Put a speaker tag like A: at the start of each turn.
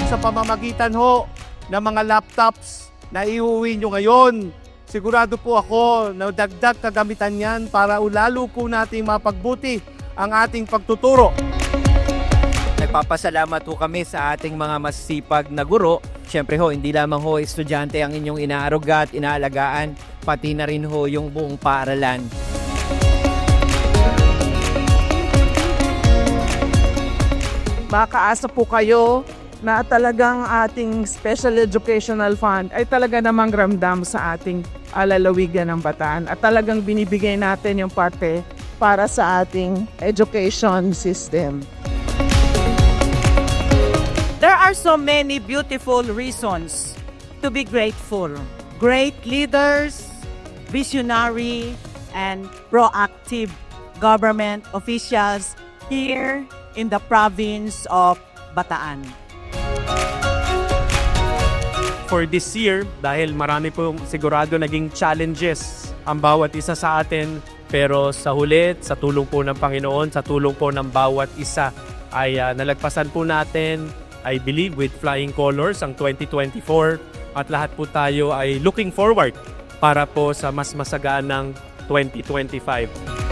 A: sa pamamagitan ho ng mga laptops na iuwi nyo ngayon. Sigurado po ako na dagdag kagamitan yan para lalo po nating mapagbuti ang ating pagtuturo.
B: Nagpapasalamat ho kami sa ating mga masisipag na guro. Siyempre ho, hindi lamang ho estudyante ang inyong inaaruga at inaalagaan, pati na rin ho yung buong paaralan.
C: Makaasa po kayo na talagang ating Special Educational Fund ay talaga namang ramdam sa ating lalawigan ng Bataan at talagang binibigay natin yung parte para sa ating education system.
D: There are so many beautiful reasons to be grateful. Great leaders, visionary, and proactive government officials here in the province of Bataan.
E: For this year, dahil marami pong sigurado naging challenges ang bawat isa sa atin, pero sa huli, sa tulong po ng Panginoon, sa tulong po ng bawat isa, ay nalagpasan po natin, I believe, with flying colors ang 2024 at lahat po tayo ay looking forward para po sa mas masaganang 2025.